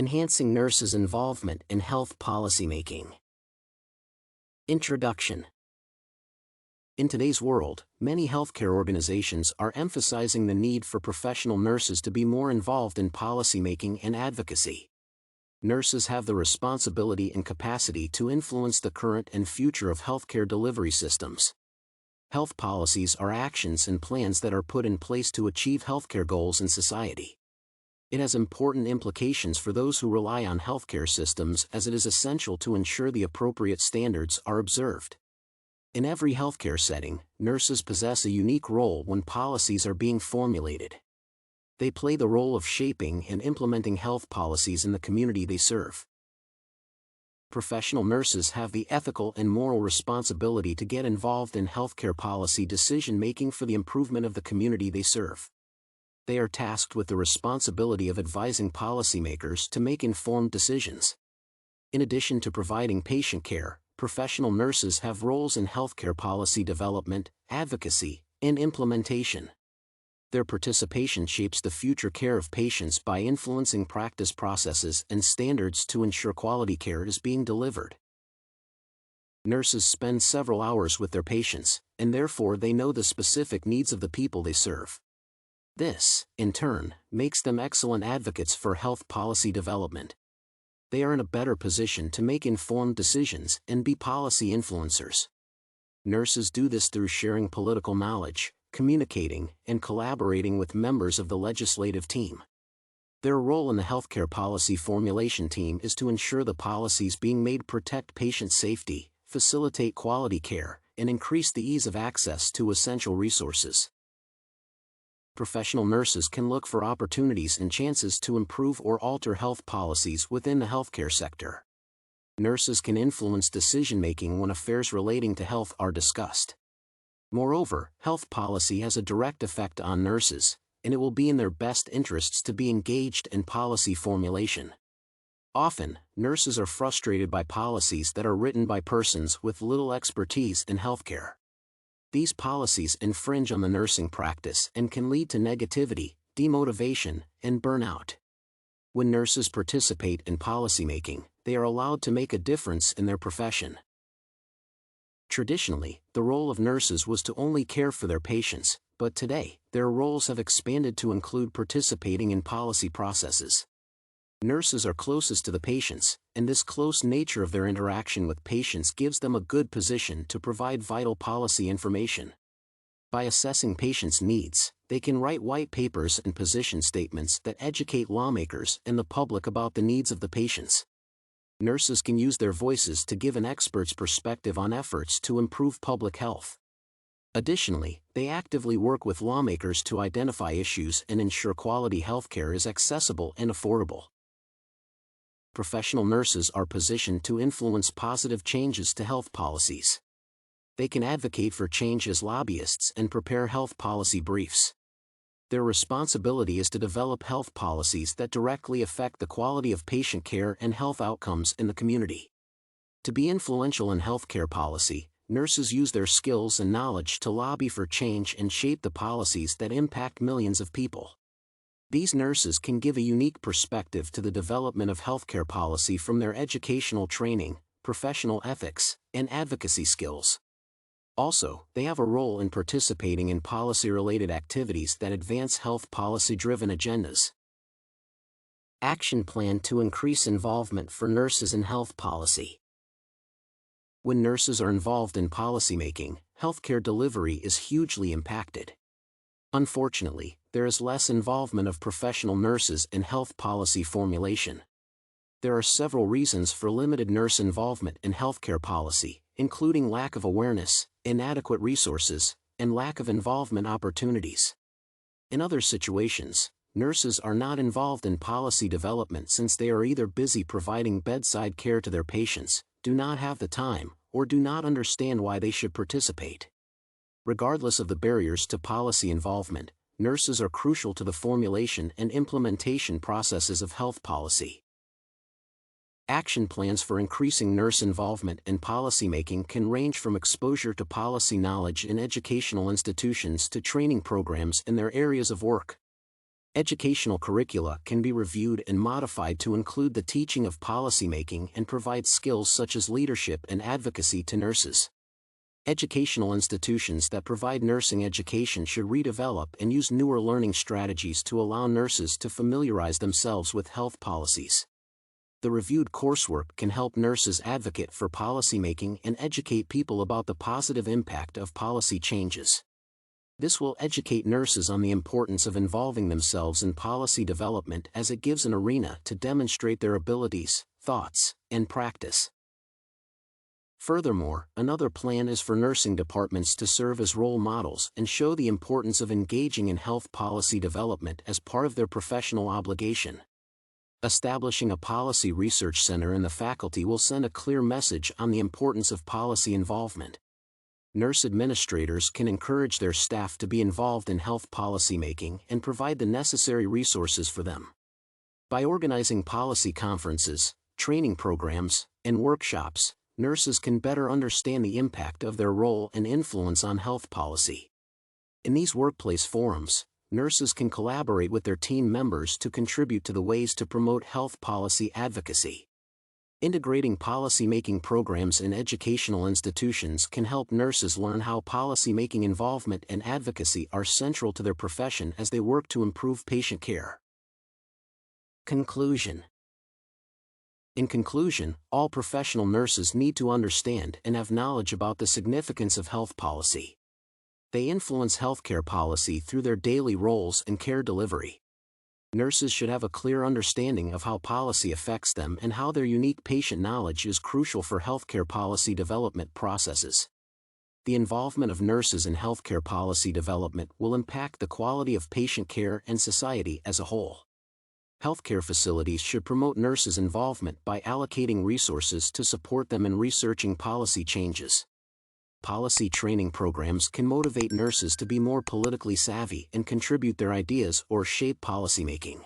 Enhancing nurses' involvement in health policymaking. Introduction. In today's world, many healthcare organizations are emphasizing the need for professional nurses to be more involved in policymaking and advocacy. Nurses have the responsibility and capacity to influence the current and future of healthcare delivery systems. Health policies are actions and plans that are put in place to achieve healthcare goals in society. It has important implications for those who rely on healthcare systems, as it is essential to ensure the appropriate standards are observed. In every healthcare setting, nurses possess a unique role when policies are being formulated. They play the role of shaping and implementing health policies in the community they serve. Professional nurses have the ethical and moral responsibility to get involved in healthcare policy decision-making for the improvement of the community they serve. They are tasked with the responsibility of advising policymakers to make informed decisions. In addition to providing patient care, professional nurses have roles in healthcare policy development, advocacy, and implementation. Their participation shapes the future care of patients by influencing practice processes and standards to ensure quality care is being delivered. Nurses spend several hours with their patients, and therefore they know the specific needs of the people they serve. This, in turn, makes them excellent advocates for health policy development. They are in a better position to make informed decisions and be policy influencers. Nurses do this through sharing political knowledge, communicating, and collaborating with members of the legislative team. Their role in the healthcare policy formulation team is to ensure the policies being made protect patient safety, facilitate quality care, and increase the ease of access to essential resources. Professional nurses can look for opportunities and chances to improve or alter health policies within the healthcare sector. Nurses can influence decision-making when affairs relating to health are discussed. Moreover, health policy has a direct effect on nurses, and it will be in their best interests to be engaged in policy formulation. Often, nurses are frustrated by policies that are written by persons with little expertise in healthcare. These policies infringe on the nursing practice and can lead to negativity, demotivation, and burnout. When nurses participate in policymaking, they are allowed to make a difference in their profession. Traditionally, the role of nurses was to only care for their patients, but today, their roles have expanded to include participating in policy processes. Nurses are closest to the patients, and this close nature of their interaction with patients gives them a good position to provide vital policy information. By assessing patients' needs, they can write white papers and position statements that educate lawmakers and the public about the needs of the patients. Nurses can use their voices to give an expert's perspective on efforts to improve public health. Additionally, they actively work with lawmakers to identify issues and ensure quality healthcare is accessible and affordable. Professional nurses are positioned to influence positive changes to health policies. They can advocate for change as lobbyists and prepare health policy briefs. Their responsibility is to develop health policies that directly affect the quality of patient care and health outcomes in the community. To be influential in healthcare policy, nurses use their skills and knowledge to lobby for change and shape the policies that impact millions of people. These nurses can give a unique perspective to the development of healthcare policy from their educational training, professional ethics, and advocacy skills. Also, they have a role in participating in policy-related activities that advance health policy-driven agendas. Action plan to increase involvement for nurses in health policy. When nurses are involved in policymaking, healthcare delivery is hugely impacted. Unfortunately, there is less involvement of professional nurses in health policy formulation. There are several reasons for limited nurse involvement in healthcare policy, including lack of awareness, inadequate resources, and lack of involvement opportunities. In other situations, nurses are not involved in policy development since they are either busy providing bedside care to their patients, do not have the time, or do not understand why they should participate. Regardless of the barriers to policy involvement, nurses are crucial to the formulation and implementation processes of health policy. Action plans for increasing nurse involvement in policymaking can range from exposure to policy knowledge in educational institutions to training programs in their areas of work. Educational curricula can be reviewed and modified to include the teaching of policymaking and provide skills such as leadership and advocacy to nurses. Educational institutions that provide nursing education should redevelop and use newer learning strategies to allow nurses to familiarize themselves with health policies. The reviewed coursework can help nurses advocate for policymaking and educate people about the positive impact of policy changes. This will educate nurses on the importance of involving themselves in policy development, as it gives an arena to demonstrate their abilities, thoughts, and practice. Furthermore, another plan is for nursing departments to serve as role models and show the importance of engaging in health policy development as part of their professional obligation. Establishing a policy research center in the faculty will send a clear message on the importance of policy involvement. Nurse administrators can encourage their staff to be involved in health policymaking and provide the necessary resources for them. By organizing policy conferences, training programs, and workshops, nurses can better understand the impact of their role and influence on health policy. In these workplace forums, nurses can collaborate with their team members to contribute to the ways to promote health policy advocacy. Integrating policymaking programs in educational institutions can help nurses learn how policymaking involvement and advocacy are central to their profession as they work to improve patient care. Conclusion. In conclusion, all professional nurses need to understand and have knowledge about the significance of health policy. They influence healthcare policy through their daily roles and care delivery. Nurses should have a clear understanding of how policy affects them and how their unique patient knowledge is crucial for healthcare policy development processes. The involvement of nurses in healthcare policy development will impact the quality of patient care and society as a whole. Healthcare facilities should promote nurses' involvement by allocating resources to support them in researching policy changes. Policy training programs can motivate nurses to be more politically savvy and contribute their ideas or shape policymaking.